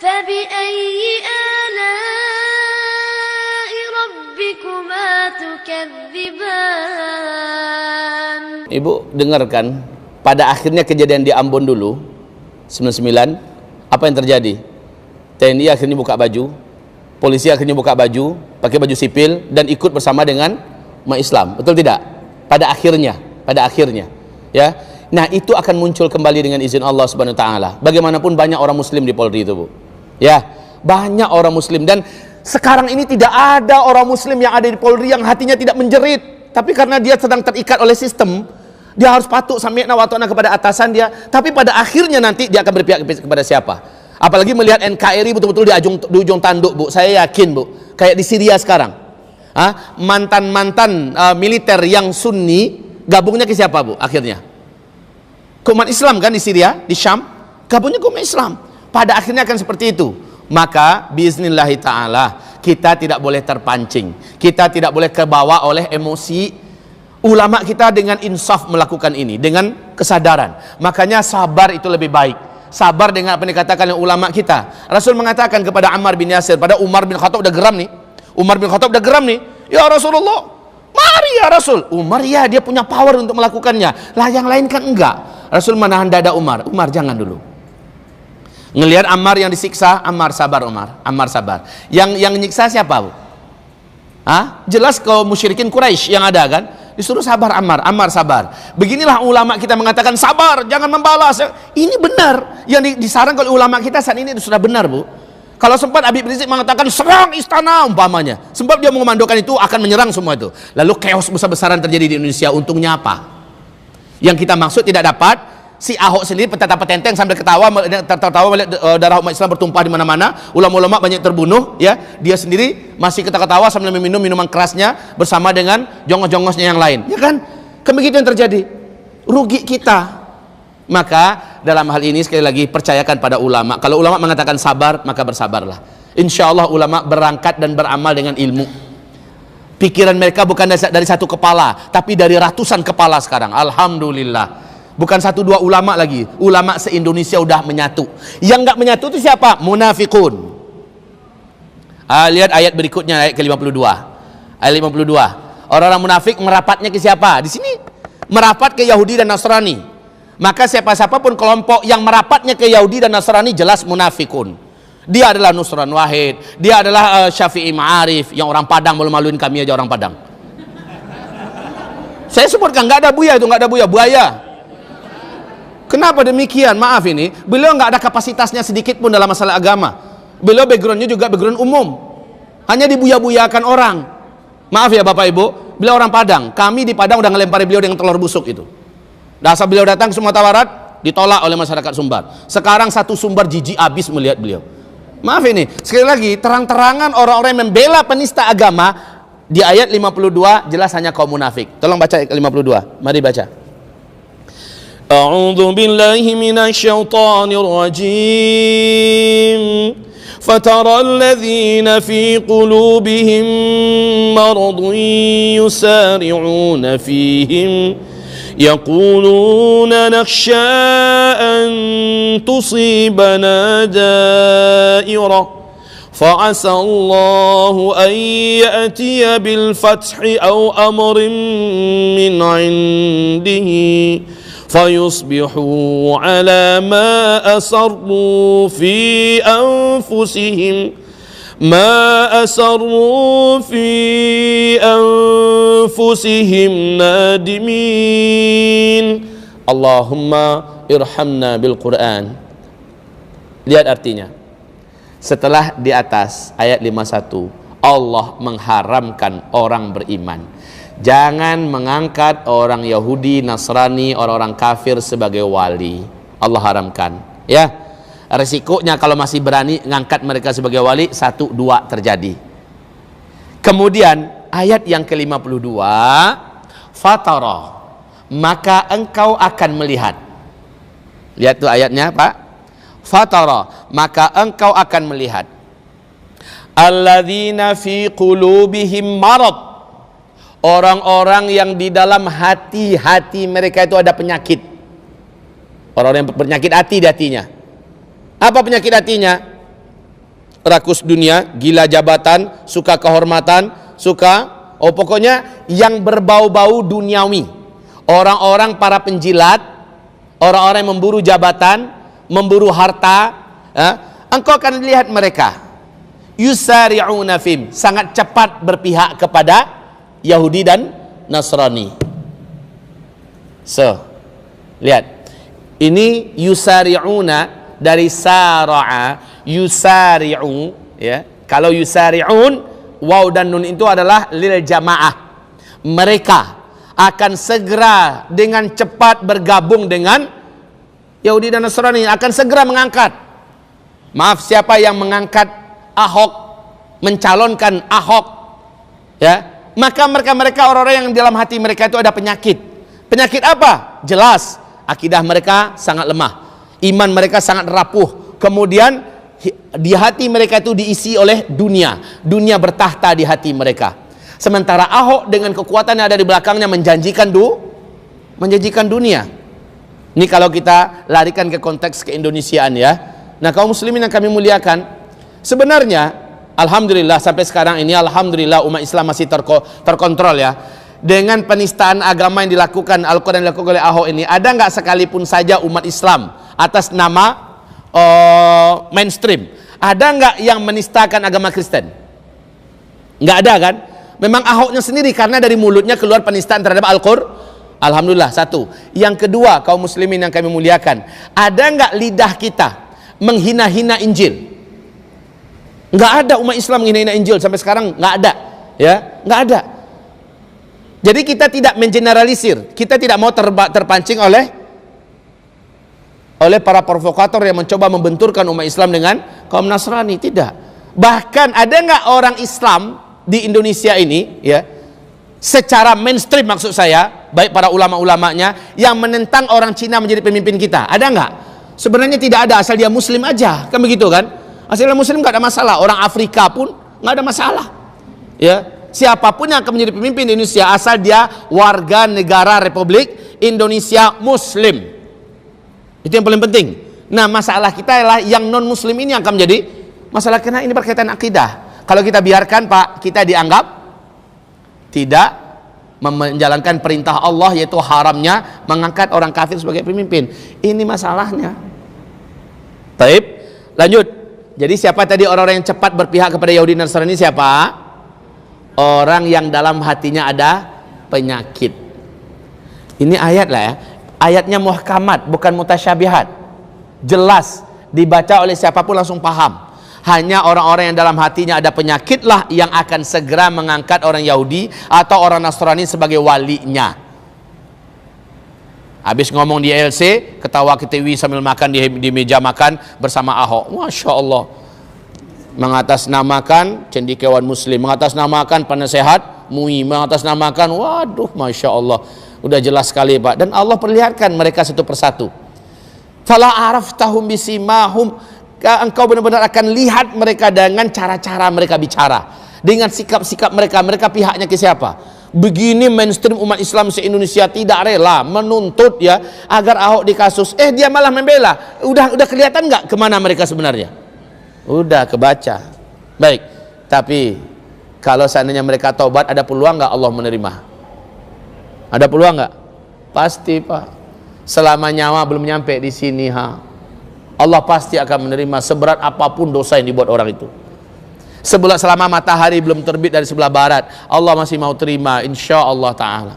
فبأي آلاء ربكما تكذبان. Ibu dengarkan, pada akhirnya kejadian di Ambon dulu 99, apa yang terjadi? TNI akhirnya buka baju, polisi akhirnya buka baju, pakai baju sipil dan ikut bersama dengan umat Islam, betul tidak? Pada akhirnya, ya. Nah, itu akan muncul kembali dengan izin Allah Subhanahu wa taala. Bagaimanapun banyak orang muslim di Polri itu, Bu. Ya, banyak orang muslim, dan sekarang ini tidak ada orang muslim yang ada di Polri yang hatinya tidak menjerit, tapi karena dia sedang terikat oleh sistem, dia harus patuh sami'na wa ata'na kepada atasan dia, tapi pada akhirnya nanti dia akan berpihak kepada siapa? Apalagi melihat NKRI betul-betul di ujung tanduk, Bu. Saya yakin, Bu, kayak di Syria sekarang, mantan-mantan militer yang Sunni gabungnya ke siapa, Bu? Akhirnya ke umat Islam kan, di Syria, di Syam, gabungnya ke umat Islam. Pada akhirnya akan seperti itu. Maka biiznillahi ta'ala kita tidak boleh terpancing, kita tidak boleh kebawa oleh emosi. Ulama kita dengan insaf melakukan ini, dengan kesadaran. Makanya sabar itu lebih baik. Sabar dengan apa yang dikatakan oleh ulama kita. Rasul mengatakan kepada Ammar bin Yasir, pada Umar bin Khattab udah geram nih. Ya Rasulullah, mari ya Rasul. Umar, ya, dia punya power untuk melakukannya. Lah yang lain kan enggak. Rasul menahan dada Umar. Umar, jangan dulu. Ngelihat Ammar yang disiksa, Ammar sabar, Ammar sabar. Yang nyiksa siapa, Bu? Jelas kaum musyrikin Quraisy yang ada kan? Disuruh sabar Ammar sabar. Beginilah ulama kita mengatakan sabar, jangan membalas. Ini benar. Yang disarankan oleh ulama kita saat ini sudah benar, Bu. Kalau sempat Habib Rizik mengatakan serang istana umpamanya, sebab dia mengomandokan itu akan menyerang semua itu. Lalu chaos besar-besaran terjadi di Indonesia. Untungnya apa? Yang kita maksud tidak dapat. Si Ahok sendiri petenteng sambil tertawa melihat darah umat Islam bertumpah di mana-mana, ulama-ulama banyak terbunuh, ya. Dia sendiri masih ketawa sambil meminum minuman kerasnya bersama dengan jongos-jongosnya yang lain, ya kan? Kan begitu yang terjadi. Rugi kita. Maka dalam hal ini sekali lagi percayakan pada ulama. Kalau ulama mengatakan sabar, maka bersabarlah. Insya Allah ulama berangkat dan beramal dengan ilmu. Pikiran mereka bukan dari satu kepala, tapi dari ratusan kepala sekarang. Alhamdulillah. Bukan satu dua ulama lagi, ulama se-Indonesia udah menyatu. Yang nggak menyatu itu siapa? Munafikun. Lihat ayat berikutnya, ayat ke-52. Ayat 52. Orang-orang munafik merapatnya ke siapa? Di sini merapat ke Yahudi dan Nasrani. Maka siapa-siapa pun kelompok yang merapatnya ke Yahudi dan Nasrani jelas munafikun. Dia adalah Nusran Wahid, dia adalah Syafi'i Ma'arif, yang orang Padang, malu-maluin kami aja orang Padang. Saya sebutkan nggak ada buaya itu, nggak ada buaya. Kenapa demikian? Maaf, ini beliau nggak ada kapasitasnya sedikit pun dalam masalah agama. Beliau backgroundnya juga background umum, hanya dibuya-buyakan orang. Maaf ya Bapak Ibu, beliau orang Padang. Kami di Padang udah ngelempari beliau dengan telur busuk itu. Dasar beliau datang ke Sumatera Barat, ditolak oleh masyarakat Sumbar. Sekarang satu Sumbar jijik abis melihat beliau. Maaf ini, sekali lagi, terang-terangan orang-orang yang membela penista agama di ayat 52 jelas hanya kaum munafik. Tolong baca ayat 52. Mari baca. أعوذ بالله من الشيطان الرجيم فترى الذين في قلوبهم مرض يسارعون فيهم يقولون نخشى أن تصيبنا دائرة فعسى الله أن يأتي بالفتح أو أمر من عنده فيصبحوا على ما أسروا في أنفسهم نادمين. Allahumma irhamna bil Quran. Lihat artinya. Setelah di atas ayat 51, Allah mengharamkan orang beriman. Jangan mengangkat orang Yahudi, Nasrani, orang-orang kafir sebagai wali. Allah haramkan, ya. Resikonya kalau masih berani ngangkat mereka sebagai wali, 1, 2 terjadi. Kemudian ayat yang ke-52, fatara, maka engkau akan melihat. Lihat tuh ayatnya, Pak. Fatara, maka engkau akan melihat. Alladzina fi qulubihim marad, orang-orang yang di dalam hati-hati mereka itu ada penyakit. Orang-orang yang berpenyakit hati di hatinya. Apa penyakit hatinya? rakus dunia, gila jabatan, suka kehormatan, pokoknya yang berbau-bau duniawi. Orang-orang para penjilat, orang-orang yang memburu jabatan, memburu harta, engkau akan lihat mereka yusari'una fim, sangat cepat berpihak kepada Yahudi dan Nasrani. Lihat, ini yusari'una dari sara'a, yusari'u, ya. Kalau yusari'un, waw dan nun itu adalah lil jamaah. Mereka akan segera dengan cepat bergabung dengan Yahudi dan Nasrani, akan segera mengangkat. Maaf, siapa yang mengangkat Ahok, mencalonkan Ahok, ya, maka mereka orang-orang yang dalam hati mereka itu ada penyakit. Penyakit apa? Jelas, akidah mereka sangat lemah, iman mereka sangat rapuh. Kemudian di hati mereka itu diisi oleh dunia bertahta di hati mereka. Sementara Ahok dengan kekuatan yang ada di belakangnya menjanjikan dunia. Ini kalau kita larikan ke konteks keindonesiaan, ya. Nah, kaum muslimin yang kami muliakan, sebenarnya alhamdulillah sampai sekarang ini alhamdulillah umat Islam masih terkontrol, ya. Dengan penistaan agama yang dilakukan, Al-Quran yang dilakukan oleh Ahok ini, ada nggak sekalipun saja umat Islam atas nama mainstream, ada nggak yang menistakan agama Kristen? Nggak ada kan? Memang Ahoknya sendiri, karena dari mulutnya keluar penistaan terhadap Al-Quran. Alhamdulillah, satu. Yang kedua, kaum muslimin yang kami muliakan, ada nggak lidah kita menghina-hina Injil? Nggak ada umat Islam menghina-hina Injil sampai sekarang, nggak ada, ya, nggak ada. Jadi kita tidak mengeneralisir, kita tidak mau terpancing oleh para provokator yang mencoba membenturkan umat Islam dengan kaum Nasrani. Tidak. Bahkan ada nggak orang Islam di Indonesia ini, ya, secara mainstream maksud saya, baik para ulama-ulamanya, yang menentang orang Cina menjadi pemimpin kita? Ada nggak? Sebenarnya tidak ada, asal dia Muslim aja, kan begitu kan? Asal dia Muslim nggak ada masalah. Orang Afrika pun nggak ada masalah, ya. Siapapun yang akan menjadi pemimpin di Indonesia, asal dia warga negara Republik Indonesia Muslim. Itu yang paling penting. Nah, masalah kita adalah yang non Muslim ini yang akan menjadi masalah, karena ini berkaitan akidah. Kalau kita biarkan, Pak, kita dianggap tidak menjalankan perintah Allah, yaitu haramnya mengangkat orang kafir sebagai pemimpin. Ini masalahnya. Baik, lanjut. Jadi siapa tadi orang-orang yang cepat berpihak kepada Yahudi dan Nasrani? Siapa? Orang yang dalam hatinya ada penyakit. Ini ayat lah, ya. Ayatnya muhkamat, bukan mutasyabihat. Jelas, dibaca oleh siapapun langsung paham. Hanya orang-orang yang dalam hatinya ada penyakitlah yang akan segera mengangkat orang Yahudi atau orang Nasrani sebagai walinya. Habis ngomong di LC, ketawa-ketiwi sambil makan di meja makan bersama Ahok. Masya Allah. Mengatasnamakan cendekiawan Muslim, mengatasnamakan penasehat MUI, mengatasnamakan, waduh, Masya Allah. Udah jelas sekali, Pak. Dan Allah perlihatkan mereka satu persatu. Fala araftahum bisimahum, engkau benar-benar akan lihat mereka dengan cara-cara mereka bicara, dengan sikap-sikap mereka. Mereka pihaknya ke siapa? Begini mainstream umat Islam se-Indonesia tidak rela menuntut, ya, agar Ahok dikasus. Dia malah membela. Udah kelihatan nggak kemana mereka sebenarnya? Udah kebaca. Baik, tapi kalau seandainya mereka taubat, ada peluang nggak Allah menerima? Ada peluang nggak? Pasti, Pak. Selama nyawa belum nyampe di sini, Allah pasti akan menerima seberat apapun dosa yang dibuat orang itu. Selama matahari belum terbit dari sebelah barat, Allah masih mau terima, insya Allah Ta'ala.